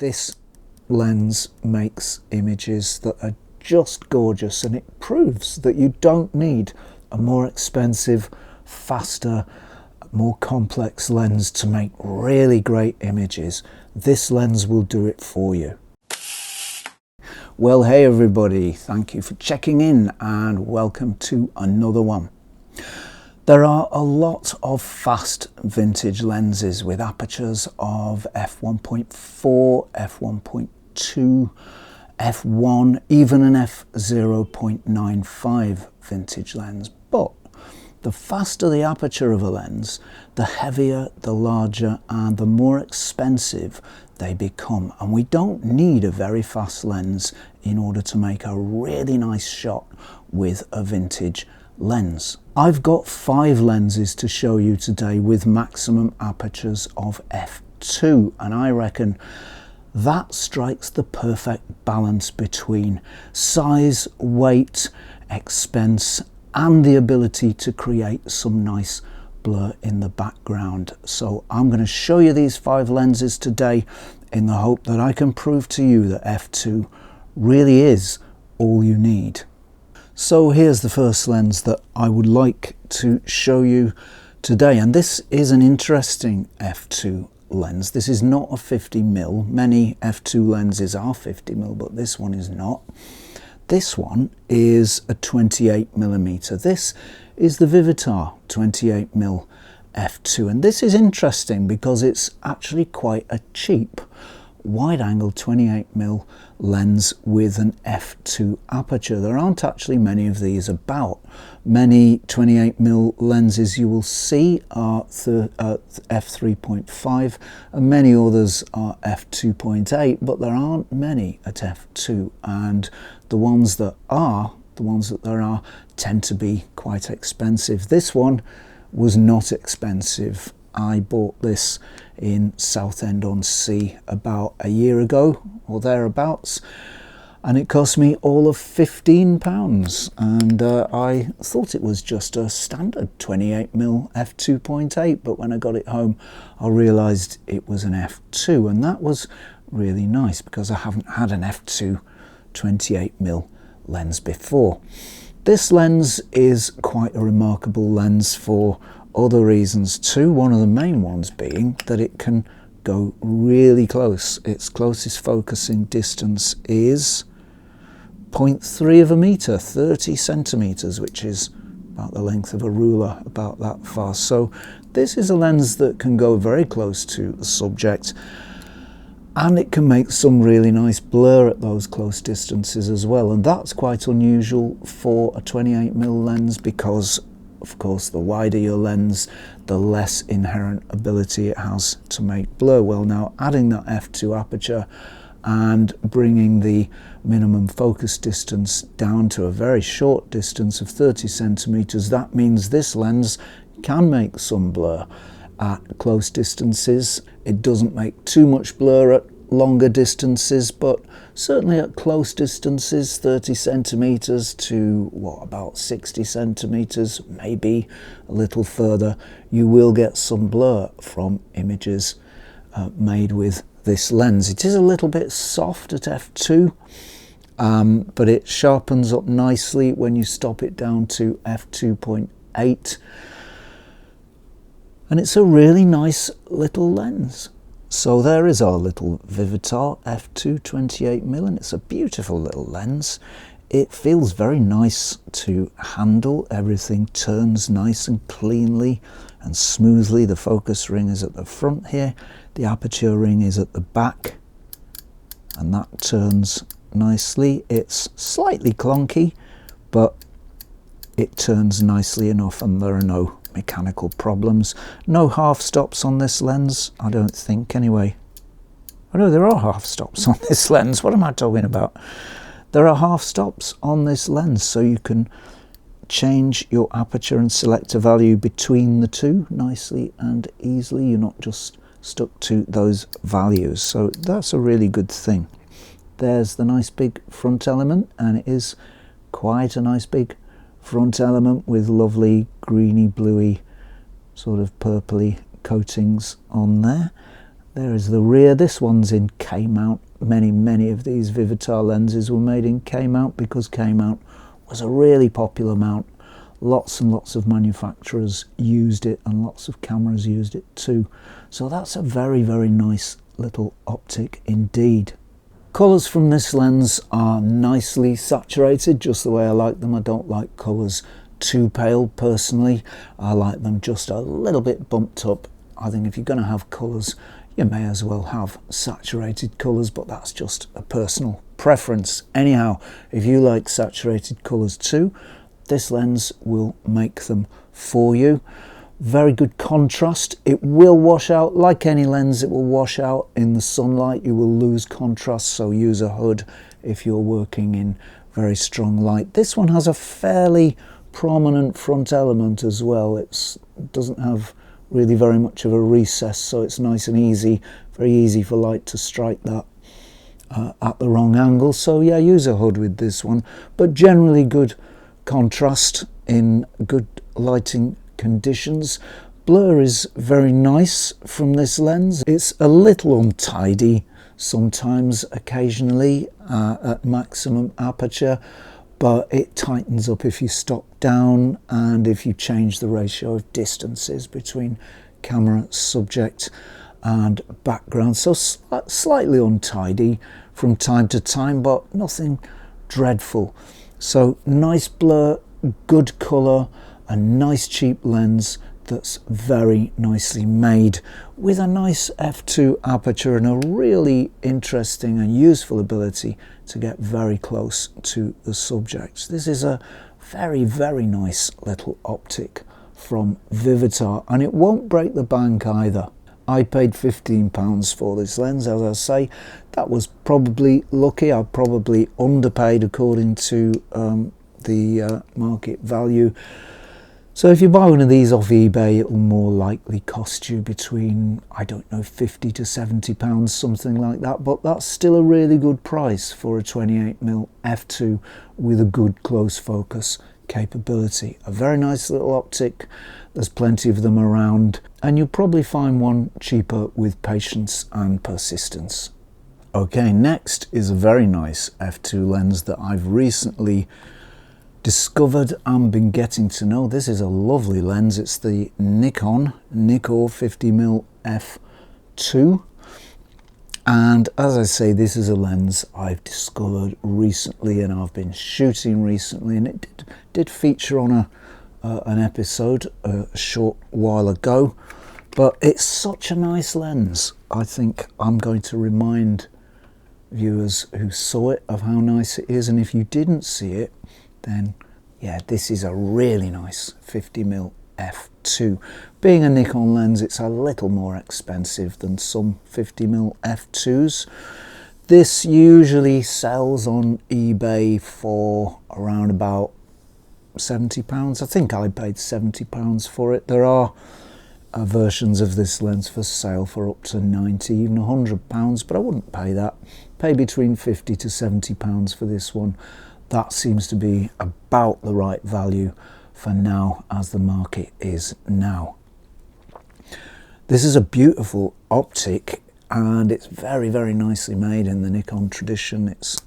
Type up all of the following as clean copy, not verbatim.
This lens makes images that are just gorgeous, and it proves that you don't need a more expensive, faster, more complex lens to make really great images. This lens will do it for you. Well, hey everybody, thank you for checking in and welcome to another one. There are a lot of fast vintage lenses with apertures of f1.4, f1.2, f1, even an f0.95 vintage lens. But the faster the aperture of a lens, the heavier, the larger, and the more expensive they become. And we don't need a very fast lens in order to make a really nice shot with a vintage lens. I've got 5 lenses to show you today with maximum apertures of f2, and I reckon that strikes the perfect balance between size, weight, expense, and the ability to create some nice blur in the background. So I'm going to show you these 5 lenses today in the hope that I can prove to you that f2 really is all you need. So here's the first lens that I would like to show you today, and this is an interesting f2 lens. This is not a 50mm. Many f2 lenses are 50mm, but this one is not. This one is a 28mm. This is the Vivitar 28mm f2, and this is interesting because it's actually quite a cheap wide-angle 28mm lens with an f2 aperture. There aren't actually many of these about. Many 28mm lenses you will see are f3.5 and many others are f2.8, but there aren't many at f2, and the ones that there are tend to be quite expensive. This one was not expensive. I bought this in Southend-on-Sea about a year ago or thereabouts, and it cost me all of £15, and I thought it was just a standard 28mm f2.8, but when I got it home I realised it was an f2, and that was really nice because I haven't had an f2 28mm lens before. This lens is quite a remarkable lens for other reasons too, one of the main ones being that it can go really close. Its closest focusing distance is 0.3 of a metre, 30 centimetres, which is about the length of a ruler, about that far. So this is a lens that can go very close to the subject, and it can make some really nice blur at those close distances as well, and that's quite unusual for a 28mm lens because of course the wider your lens, the less inherent ability it has to make blur. Well, now adding that f2 aperture and bringing the minimum focus distance down to a very short distance of 30 centimetres, that means this lens can make some blur at close distances. It doesn't make too much blur at longer distances, but certainly at close distances, 30 centimetres to about 60 centimetres, maybe a little further, you will get some blur from images made with this lens. It is a little bit soft at f2, but it sharpens up nicely when you stop it down to f2.8, and it's a really nice little lens. So there is our little Vivitar f2 28mm, and it's a beautiful little lens. It feels very nice to handle. Everything turns nice and cleanly and smoothly. The focus ring is at the front here, the aperture ring is at the back, and that turns nicely. It's slightly clunky, but it turns nicely enough, and there are no mechanical problems. No half stops on this lens, I don't think anyway. Oh no, there are half stops on this lens. What am I talking about? There are half stops on this lens, so you can change your aperture and select a value between the two nicely and easily. You're not just stuck to those values, so that's a really good thing. There's the nice big front element, and it is quite a nice big front element with lovely greeny bluey sort of purpley coatings on there, There is the rear. This one's in K-mount. Many of these Vivitar lenses were made in K-mount because K-mount was a really popular mount. Lots and lots of manufacturers used it and lots of cameras used it too. So that's a very nice little optic indeed. Colours from this lens are nicely saturated, just the way I like them. I don't like colours too pale personally. I like them just a little bit bumped up. I think if you're going to have colours, you may as well have saturated colours, but that's just a personal preference. Anyhow, if you like saturated colours too, this lens will make them for you. Very good contrast. It will wash out, like any lens, it will wash out in the sunlight. You will lose contrast, so use a hood if you're working in very strong light. This one has a fairly prominent front element as well. It doesn't have really very much of a recess, so it's nice and easy, very easy for light to strike that at the wrong angle. So yeah, use a hood with this one, but generally good contrast in good lighting conditions. Blur is very nice from this lens. It's a little untidy sometimes, occasionally at maximum aperture, but it tightens up if you stop down and if you change the ratio of distances between camera, subject and background. So slightly untidy from time to time, but nothing dreadful. So nice blur, good colour, a nice cheap lens that's very nicely made with a nice f2 aperture and a really interesting and useful ability to get very close to the subject. This is a very nice little optic from Vivitar, and it won't break the bank either. I paid £15 for this lens. As I say, that was probably lucky. I probably underpaid according to the market value. So if you buy one of these off eBay, it will more likely cost you between, I don't know, £50 to £70, something like that. But that's still a really good price for a 28mm f2 with a good close focus capability. A very nice little optic. There's plenty of them around, and you'll probably find one cheaper with patience and persistence. Okay, next is a very nice f2 lens that I've recently discovered and been getting to know. This is a lovely lens. It's the Nikkor 50mm f2, and as I say, this is a lens I've discovered recently and I've been shooting recently, and it did feature on an episode a short while ago, but it's such a nice lens. I think I'm going to remind viewers who saw it of how nice it is, and if you didn't see it, then yeah, this is a really nice 50mm f2. Being a Nikon lens, it's a little more expensive than some 50mm f2s. This usually sells on eBay for around about £70. I think I paid £70 for it. There are versions of this lens for sale for up to £90, even £100, but I wouldn't pay that. Pay between £50 to £70 for this one. That seems to be about the right value for now, as the market is now. This is a beautiful optic, and it's very nicely made in the Nikon tradition. It's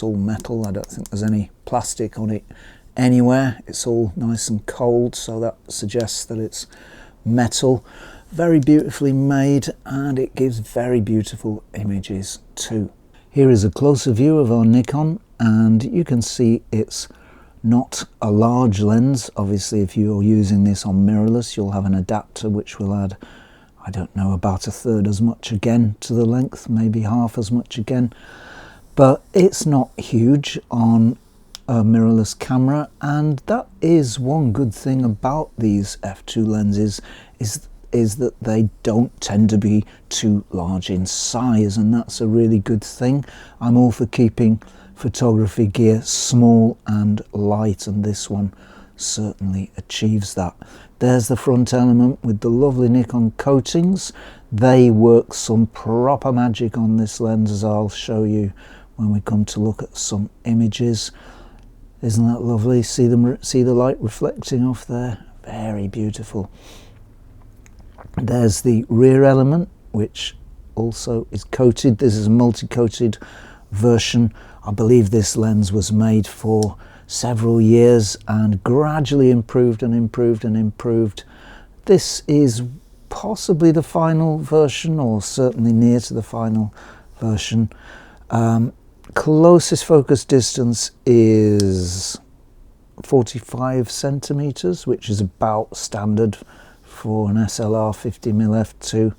all metal. I don't think there's any plastic on it anywhere. It's all nice and cold, so that suggests that it's metal. Very beautifully made, and it gives very beautiful images too. Here is a closer view of our Nikon, and you can see it's not a large lens. Obviously, if you're using this on mirrorless, you'll have an adapter which will add, I don't know, about a third as much again to the length, maybe half as much again. But it's not huge on a mirrorless camera, and that is one good thing about these f2 lenses, is that they don't tend to be too large in size, and that's a really good thing. I'm all for keeping photography gear small and light, and this one certainly achieves that. There's the front element with the lovely Nikon coatings. They work some proper magic on this lens, as I'll show you when we come to look at some images. Isn't that lovely? See the light reflecting off there? Very beautiful. There's the rear element, which also is coated. This is a multi-coated version. I believe this lens was made for several years and gradually improved and improved and improved. This is possibly the final version, or certainly near to the final version. Closest focus distance is 45 centimeters, which is about standard for an SLR 50mm f2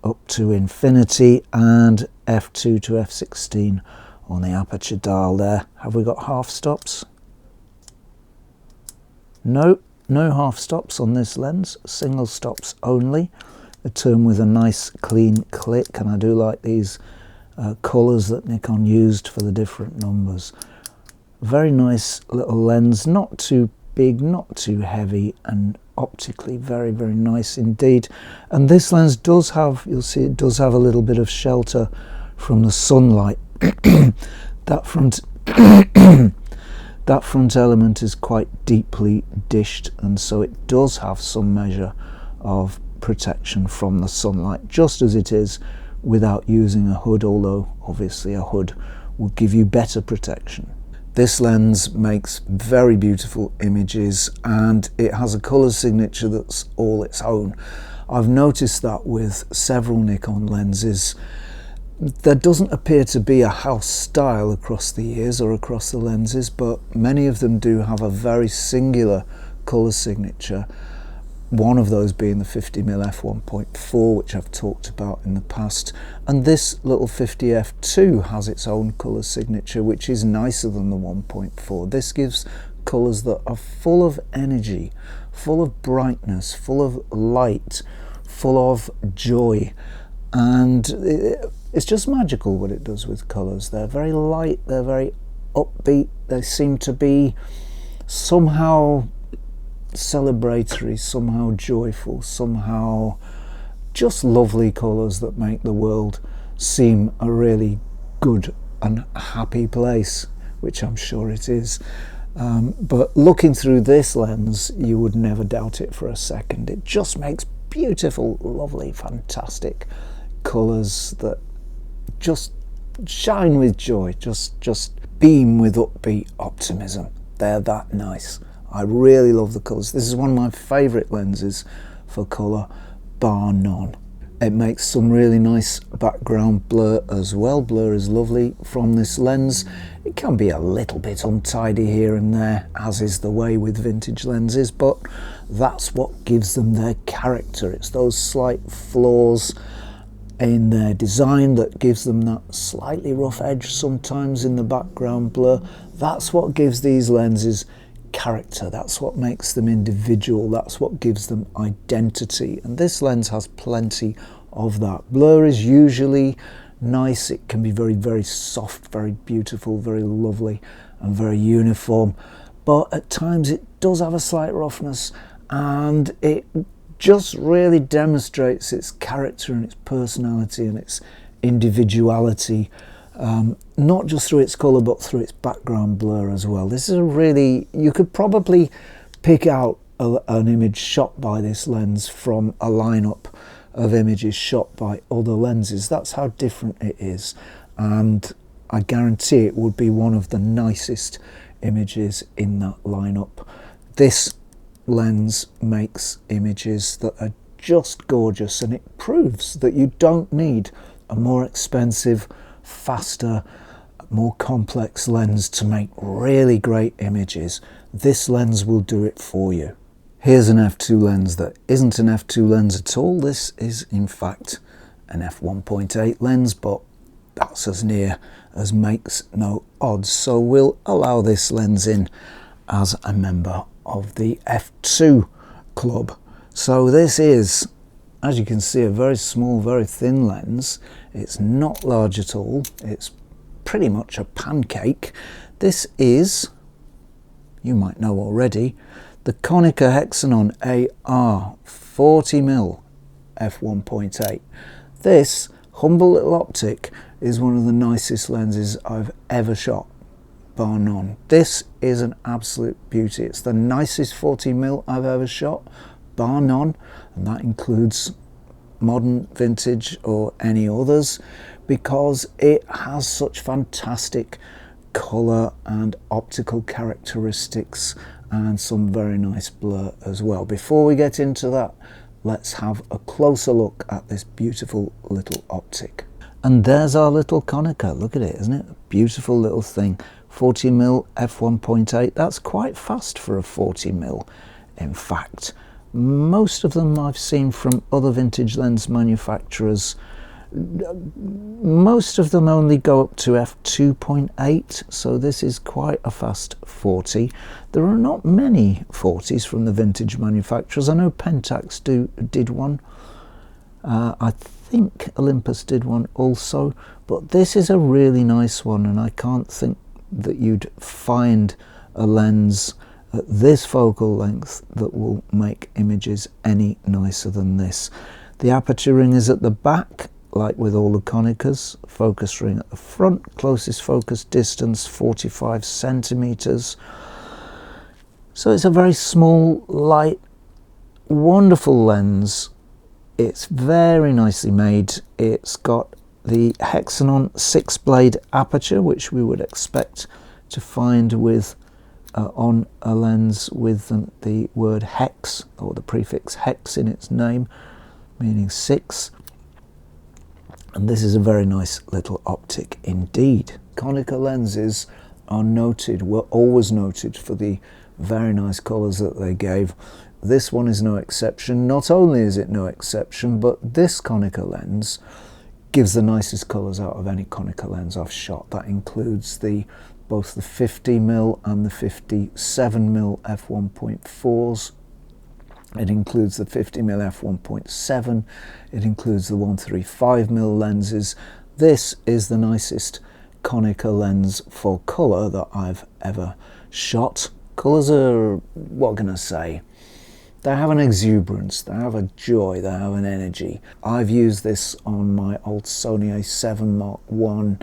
up to infinity, and f2 to f16 on the aperture dial there. Have we got half stops? No half stops on this lens, single stops only. A term with a nice clean click, and I do like these colours that Nikon used for the different numbers. Very nice little lens, not too big, not too heavy, and optically very, very nice indeed. And this lens does have, you'll see it does have a little bit of shelter from the sunlight. That front that front element is quite deeply dished, and so it does have some measure of protection from the sunlight, just as it is without using a hood, although obviously a hood will give you better protection. This lens makes very beautiful images, and it has a colour signature that's all its own. I've noticed that with several Nikon lenses. There doesn't appear to be a house style across the years or across the lenses, but many of them do have a very singular colour signature. One of those being the 50mm f1.4, which I've talked about in the past, and this little 50f2 has its own colour signature, which is nicer than the 1.4. This gives colours that are full of energy, full of brightness, full of light, full of joy, and it's just magical what it does with colours. They're very light, they're very upbeat, they seem to be somehow celebratory, somehow joyful, somehow just lovely colours that make the world seem a really good and happy place, which I'm sure it is. But looking through this lens, you would never doubt it for a second. It just makes beautiful, lovely, fantastic colours that just shine with joy, just beam with upbeat optimism. They're that nice. I really love the colours. This is one of my favourite lenses for colour, bar none. It makes some really nice background blur as well. Blur is lovely from this lens. It can be a little bit untidy here and there, as is the way with vintage lenses, but that's what gives them their character. It's those slight flaws in their design that gives them that slightly rough edge sometimes in the background blur. That's what gives these lenses character, that's what makes them individual, that's what gives them identity, and this lens has plenty of that. Blur is usually nice, it can be very, very soft, very beautiful, very lovely and very uniform, but at times it does have a slight roughness, and it just really demonstrates its character and its personality and its individuality, not just through its colour but through its background blur as well. This is a really, you could probably pick out an image shot by this lens from a lineup of images shot by other lenses. That's how different it is, and I guarantee it would be one of the nicest images in that lineup. This lens makes images that are just gorgeous, and it proves that you don't need a more expensive, faster, more complex lens to make really great images. This lens will do it for you. Here's an f2 lens that isn't an f2 lens at all. This is in fact an f1.8 lens, but that's as near as makes no odds. So we'll allow this lens in as a member of the f2 club. So this is, as you can see, a very small, very thin lens. It's not large at all. It's pretty much a pancake. This is, you might know already, the Konica Hexanon AR 40mm f1.8. This humble little optic is one of the nicest lenses I've ever shot, bar none. This is an absolute beauty. It's the nicest 40mm I've ever shot, bar none, and that includes modern vintage or any others, because it has such fantastic colour and optical characteristics and some very nice blur as well. Before we get into that, let's have a closer look at this beautiful little optic. And there's our little Konica. Look at it, isn't it? A beautiful little thing. 40mm f1.8. That's quite fast for a 40mm. In fact, most of them I've seen from other vintage lens manufacturers, most of them only go up to f2.8, so this is quite a fast 40. There are not many 40s from the vintage manufacturers. I know Pentax did one. I think Olympus did one also, but this is a really nice one, and I can't think that you'd find a lens at this focal length that will make images any nicer than this. The aperture ring is at the back, like with all the Konicas. Focus ring at the front, closest focus distance 45 centimeters. So it's a very small, light, wonderful lens. It's very nicely made. It's got the Hexanon 6-blade aperture, which we would expect to find with on a lens with the word hex, or the prefix hex in its name, meaning 6. And this is a very nice little optic indeed. Konica lenses are noted, were always noted for the very nice colours that they gave. This one is no exception. Not only is it no exception, but this Konica lens gives the nicest colours out of any Konica lens I've shot. That includes both the 50mm and the 57mm f1.4s. It includes the 50mm f1.7. It includes the 135mm lenses. This is the nicest Konica lens for colour that I've ever shot. Colours are, what can I say? They have an exuberance, they have a joy, they have an energy. I've used this on my old Sony A7 Mark I.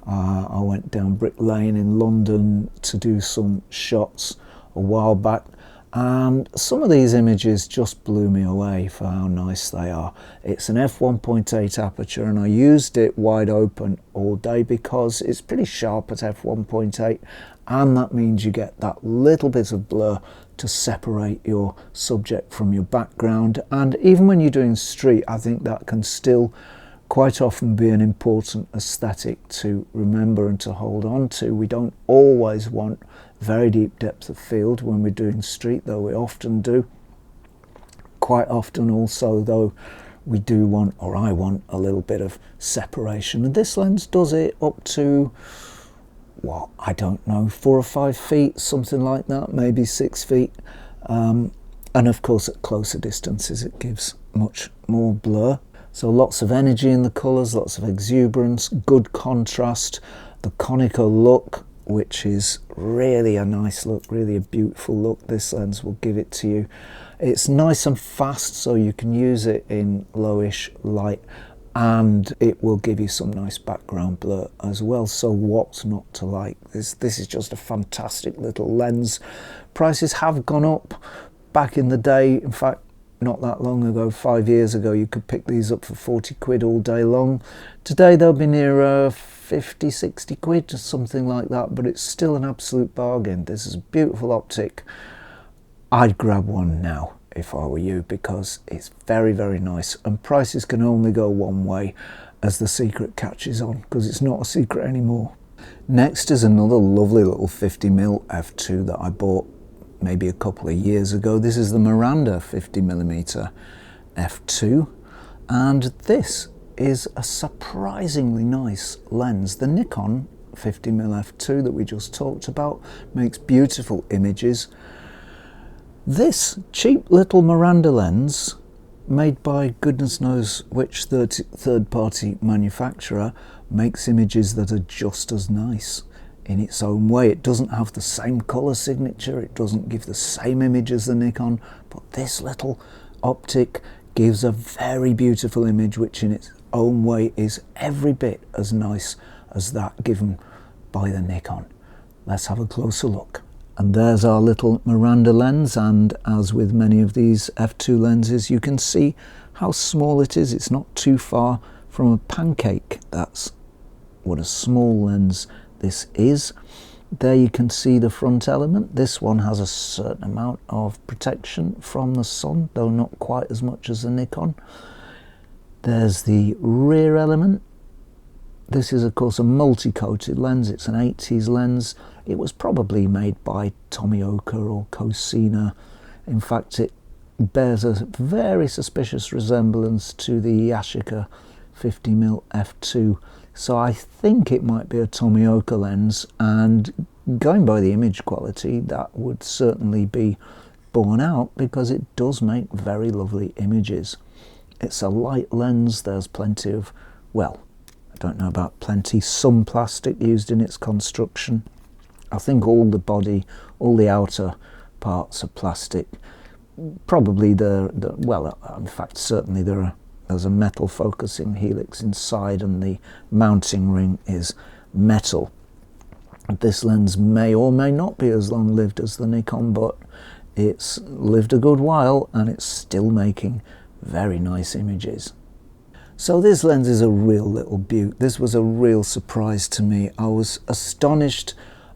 I went down Brick Lane in London to do some shots a while back, and some of these images just blew me away for how nice they are. It's an f1.8 aperture, and I used it wide open all day because it's pretty sharp at f1.8, and that means you get that little bit of blur to separate your subject from your background. And even when you're doing street, I think that can still quite often be an important aesthetic to remember and to hold on to. We don't always want very deep depth of field when we're doing street, though we often do. Quite often also, though, we do want, or I want, a little bit of separation. And this lens does it up to, well, I don't know, 4 or 5 feet, something like that, maybe 6 feet. And of course at closer distances it gives much more blur. So lots of energy in the colours, lots of exuberance, good contrast. The Konica look, which is really a nice look, really a beautiful look. This lens will give it to you. It's nice and fast, so you can use it in lowish light, and it will give you some nice background blur as well. So what's not to like? This is just a fantastic little lens. Prices have gone up. Back in the day, in fact, not that long ago, 5 years ago, you could pick these up for 40 quid all day long. Today they'll be nearer 50, 60 quid or something like that, but it's still an absolute bargain. This is a beautiful optic. I'd grab one now if I were you, because it's very, very nice, and prices can only go one way as the secret catches on, because it's not a secret anymore. Next is another lovely little 50mm f2 that I bought maybe a couple of years ago. This is the Miranda 50mm f2, and this is a surprisingly nice lens. The Nikon 50mm f2 that we just talked about makes beautiful images. This cheap little Miranda lens, made by goodness knows which third-party manufacturer, makes images that are just as nice in its own way. It doesn't have the same colour signature, it doesn't give the same image as the Nikon, but this little optic gives a very beautiful image which in its own way is every bit as nice as that given by the Nikon. Let's have a closer look. And there's our little Miranda lens, and as with many of these f2 lenses, you can see how small it is. It's not too far from a pancake. That's what a small lens this is. There you can see the front element. This one has a certain amount of protection from the sun, though not quite as much as the Nikon. There's the rear element. This is of course a multi-coated lens. It's an 80s lens. It was probably made by Tomioka or Cosina. In fact, it bears a very suspicious resemblance to the Yashica 50mm f2. So I think it might be a Tomioka lens, and going by the image quality, that would certainly be borne out because it does make very lovely images. It's a light lens. There's plenty of, well, I don't know about plenty, some plastic used in its construction. I think all the body, all the outer parts are plastic. Probably well, in fact, certainly there's a metal focusing helix inside, and the mounting ring is metal. This lens may or may not be as long lived as the Nikon, but it's lived a good while and it's still making very nice images. So this lens is a real little beaut. This was a real surprise to me. I was astonished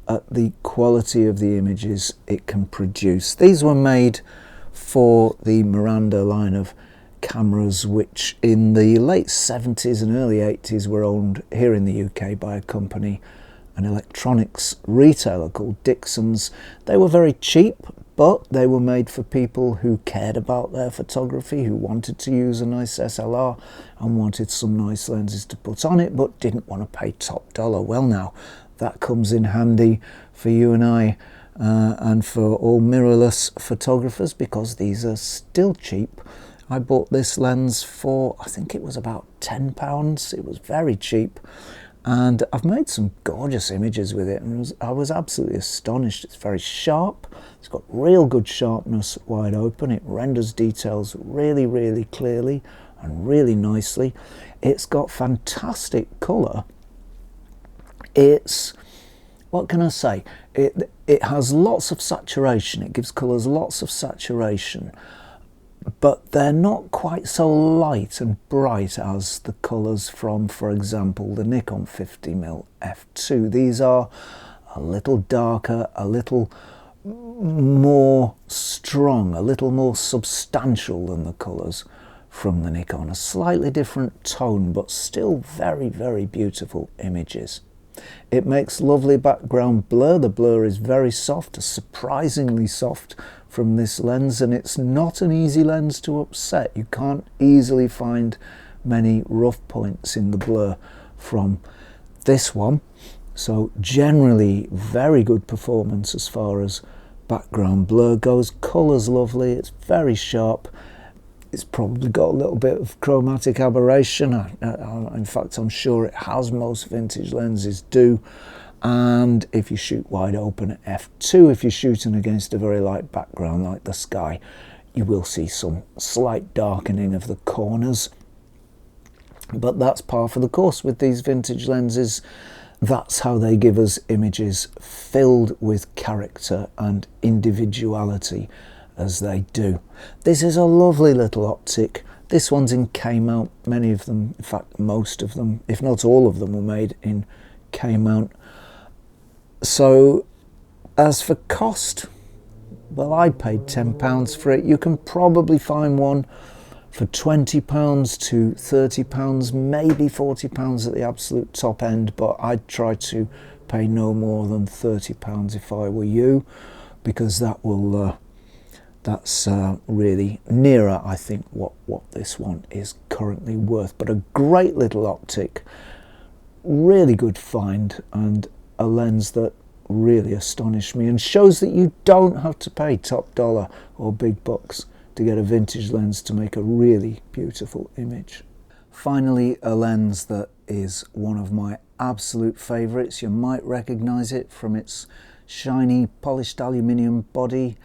at the quality of the images it can produce. These were made for the Miranda line of cameras, which in the late 70s and early 80s were owned here in the UK by a company, an electronics retailer called Dixon's. They were very cheap, but they were made for people who cared about their photography, who wanted to use a nice SLR and wanted some nice lenses to put on it, but didn't want to pay top dollar. Well, now that comes in handy for you and I, and for all mirrorless photographers, because these are still cheap. I bought this lens for, I think it was about £10. It was very cheap, and I've made some gorgeous images with it, and I was absolutely astonished. It's very sharp. It's got real good sharpness wide open. It renders details really, really clearly and really nicely. It's got fantastic colour. It's, what can I say? It has lots of saturation. It gives colours lots of saturation, but they're not quite so light and bright as the colours from, for example, the Nikon 50mm f2. These are a little darker, a little more strong, a little more substantial than the colours from the Nikon. A slightly different tone, but still very, very beautiful images. It makes lovely background blur. The blur is very soft, surprisingly soft from this lens, and it's not an easy lens to upset. You can't easily find many rough points in the blur from this one. So generally very good performance as far as background blur goes. Colour's lovely, it's very sharp. It's probably got a little bit of chromatic aberration. In fact, I'm sure it has. Most vintage lenses do. And if you shoot wide open at f2, if you're shooting against a very light background like the sky, you will see some slight darkening of the corners. But that's par for the course with these vintage lenses. That's how they give us images filled with character and individuality, as they do. This is a lovely little optic. This one's in K-mount. Many of them, in fact most of them, if not all of them, were made in K-mount. So as for cost, well, I paid £10 for it. You can probably find one for £20 to £30, maybe £40 at the absolute top end, but I'd try to pay no more than £30 if I were you, because that will that's really nearer, I think, what this one is currently worth. But a great little optic, really good find, and a lens that really astonished me and shows that you don't have to pay top dollar or big bucks to get a vintage lens to make a really beautiful image. Finally, a lens that is one of my absolute favourites. You might recognise it from its shiny polished aluminium body.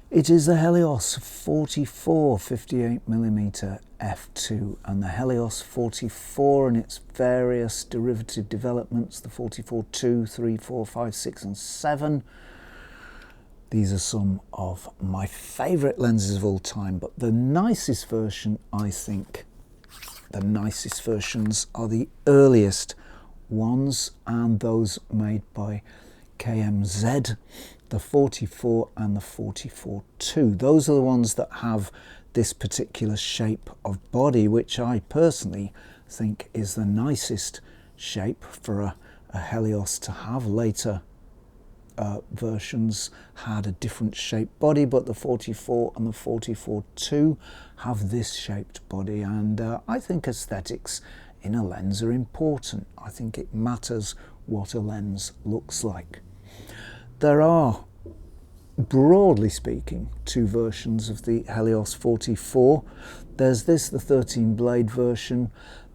It is the Helios 44 58mm f2, and the Helios 44 and its various derivative developments, the 44-2, 3, 4, 5, 6 and 7, These are some of my favourite lenses of all time, but the nicest version, I think, the nicest versions are the earliest ones, and those made by KMZ, the 44 and the 44-2. Those are the ones that have this particular shape of body, which I personally think is the nicest shape for a Helios to have. Later versions had a different shaped body, but the 44 and the 44-2 have this shaped body, and I think aesthetics in a lens are important. I think it matters what a lens looks like. There are, broadly speaking, two versions of the Helios 44. There's this, the 13 blade version.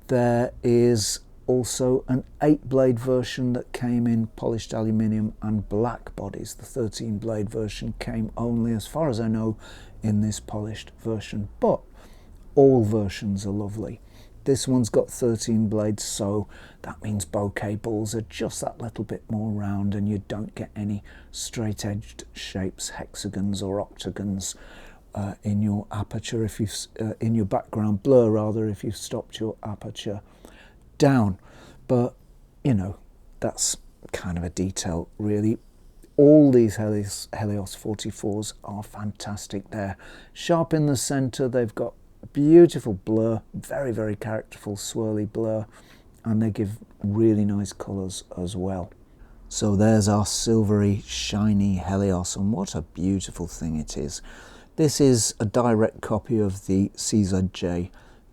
There is also an 8 blade version that came in polished aluminium and black bodies. The 13 blade version came only, as far as I know, in this polished version, but all versions are lovely. This one's got 13 blades, so that means bokeh balls are just that little bit more round, and you don't get any straight edged shapes, hexagons or octagons in your aperture, if you've in your background blur rather, if you've stopped your aperture down. But you know, that's kind of a detail really. All these Helios 44s are fantastic. They're sharp in the center, they've got beautiful blur, very, very characterful swirly blur, and they give really nice colors as well. So there's our silvery shiny Helios, and what a beautiful thing it is. This is a direct copy of the CZJ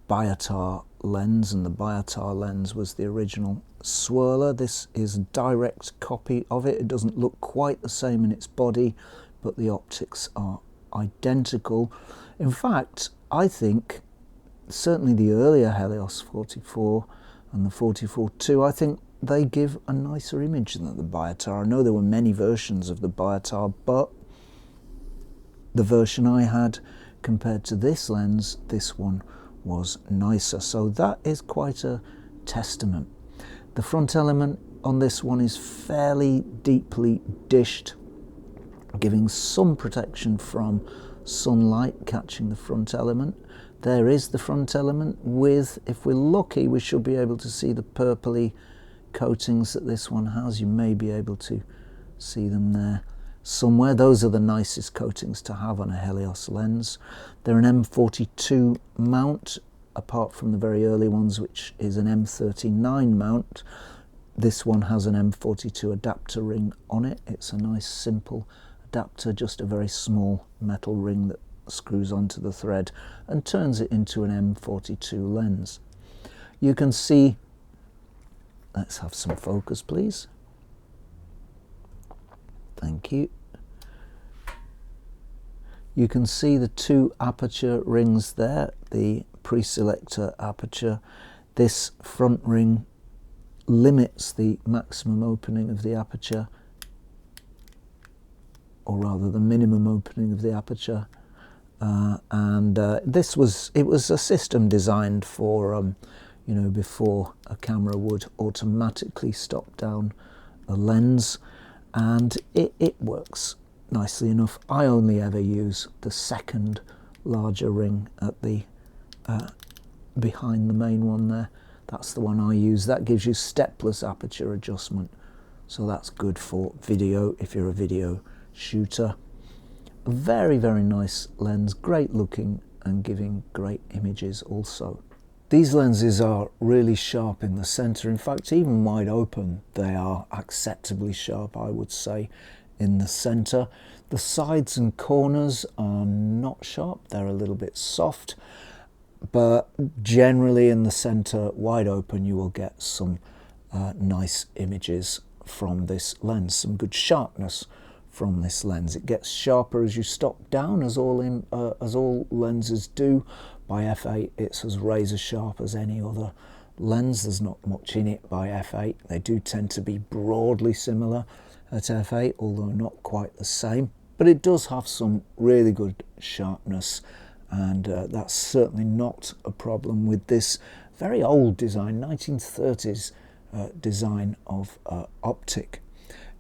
Biotar lens, and the Biotar lens was the original swirler. This is a direct copy of it. It doesn't look quite the same in its body, but the optics are identical. In fact, I think certainly the earlier Helios 44 and the 44-2, I think they give a nicer image than the Biotar. I know there were many versions of the Biotar, but the version I had compared to this lens, this one was nicer. So that is quite a testament. The front element on this one is fairly deeply dished, giving some protection from sunlight catching the front element. There is the front element with, if we're lucky, we should be able to see the purpley coatings that this one has. You may be able to see them there somewhere. Those are the nicest coatings to have on a Helios lens. They're an M42 mount, apart from the very early ones, which is an M39 mount. This one has an M42 adapter ring on it. It's a nice simple adapter, just a very small metal ring that screws onto the thread and turns it into an M42 lens. You can see, let's have some focus please. Thank you. You can see the two aperture rings there, the pre-selector aperture. This front ring limits the maximum opening of the aperture, or rather the minimum opening of the aperture. It was a system designed for you know, before a camera would automatically stop down a lens, and it works nicely enough. I only ever use the second larger ring at the behind the main one there. That's the one I use. That gives you stepless aperture adjustment, so that's good for video if you're a video shooter. A very, very nice lens, great looking and giving great images also. These lenses are really sharp in the center. In fact, even wide open, they are acceptably sharp, I would say, in the center. The sides and corners are not sharp, they're a little bit soft, but generally in the center, wide open, you will get some nice images from this lens, some good sharpness from this lens. It gets sharper as you stop down, as all lenses do. By f8, it's as razor sharp as any other lens. There's not much in it by f8. They do tend to be broadly similar at f8, although not quite the same. But it does have some really good sharpness, and that's certainly not a problem with this very old design, 1930s design of optic.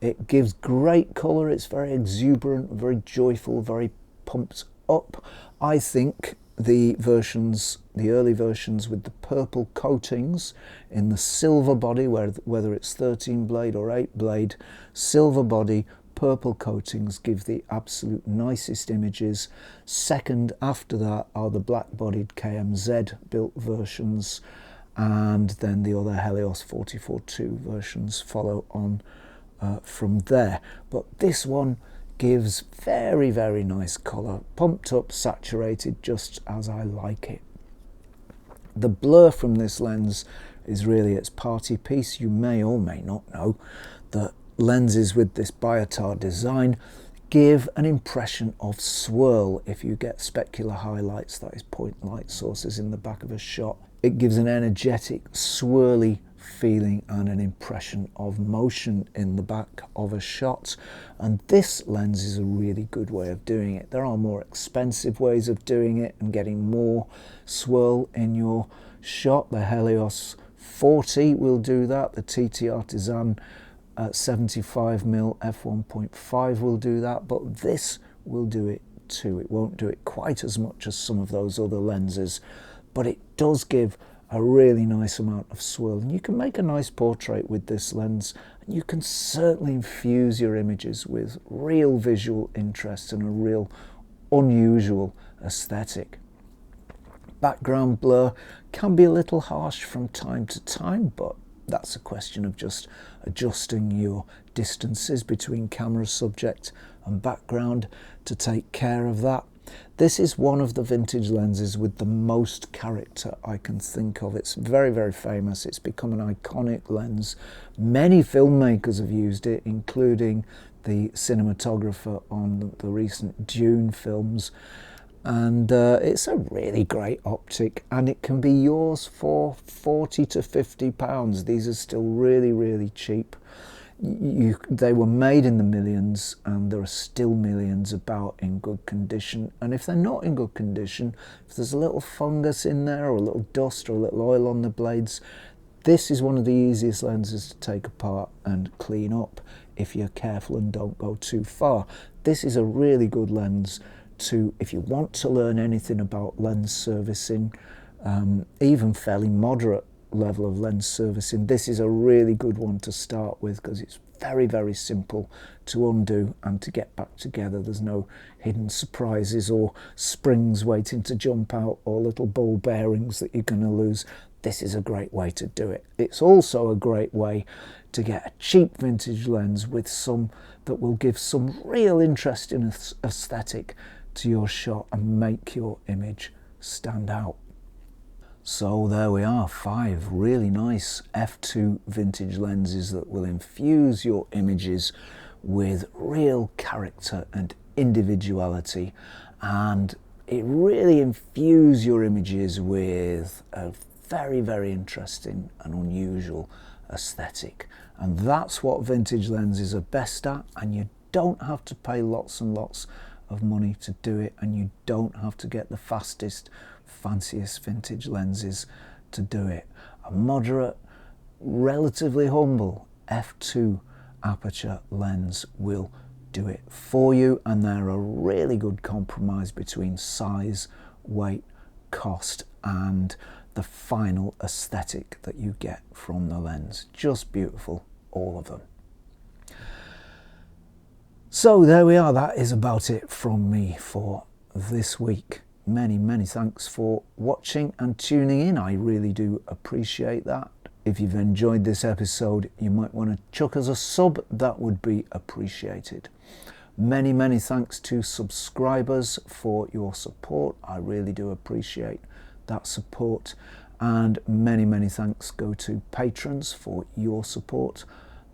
It gives great colour, it's very exuberant, very joyful, very pumped up. I think the early versions with the purple coatings in the silver body, whether it's 13 blade or 8 blade, silver body, purple coatings give the absolute nicest images. Second after that are the black bodied KMZ built versions, and then the other Helios 44-2 versions follow on from there. But this one gives very, very nice colour, pumped up, saturated, just as I like it. The blur from this lens is really its party piece. You may or may not know that lenses with this Biotar design give an impression of swirl. If you get specular highlights, that is point light sources in the back of a shot, it gives an energetic, swirly feeling and an impression of motion in the back of a shot, and this lens is a really good way of doing it. There are more expensive ways of doing it and getting more swirl in your shot. The Helios 40 will do that, the TT Artisan 75mm f1.5 will do that, but this will do it too. It won't do it quite as much as some of those other lenses, but it does give a really nice amount of swirl, and you can make a nice portrait with this lens, and you can certainly infuse your images with real visual interest and a real unusual aesthetic. Background blur can be a little harsh from time to time, but that's a question of just adjusting your distances between camera subject and background to take care of that. This is one of the vintage lenses with the most character I can think of. It's very, very famous. It's become an iconic lens. Many filmmakers have used it, including the cinematographer on the recent Dune films. And it's a really great optic, and it can be yours for 40 to 50 pounds. These are still really, really cheap. They were made in the millions, and there are still millions about in good condition. And if they're not in good condition, if there's a little fungus in there or a little dust or a little oil on the blades, this is one of the easiest lenses to take apart and clean up if you're careful and don't go too far. This is a really good lens to, if you want to learn anything about lens servicing, even fairly moderate level of lens servicing, this is a really good one to start with, because it's very, very simple to undo and to get back together. There's no hidden surprises or springs waiting to jump out or little ball bearings that you're going to lose. This is a great way to do it. It's also a great way to get a cheap vintage lens with some that will give some real interesting aesthetic to your shot and make your image stand out. So there we are, 5 really nice f2 vintage lenses that will infuse your images with real character and individuality, and it really infuse your images with a very, very interesting and unusual aesthetic. And that's what vintage lenses are best at, and you don't have to pay lots and lots of money to do it, and you don't have to get the fastest, fanciest vintage lenses to do it. A moderate, relatively humble f2 aperture lens will do it for you, and they're a really good compromise between size, weight, cost, and the final aesthetic that you get from the lens. Just beautiful, all of them. So there we are, that is about it from me for this week. Many, many thanks for watching and tuning in. I really do appreciate that. If you've enjoyed this episode, you might want to chuck us a sub, that would be appreciated. Many, many thanks to subscribers for your support. I really do appreciate that support. And many, many thanks go to patrons for your support.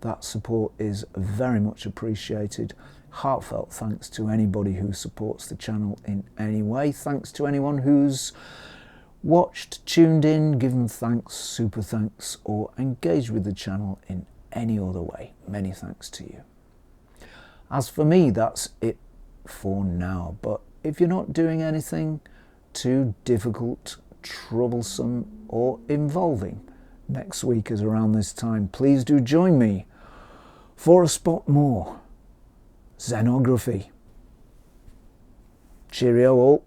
That support is very much appreciated. Heartfelt thanks to anybody who supports the channel in any way. Thanks to anyone who's watched, tuned in, given thanks, super thanks, or engaged with the channel in any other way. Many thanks to you. As for me, that's it for now. But if you're not doing anything too difficult, troublesome, or involving next week is around this time, please do join me For a spot more, Zenography. Cheerio all.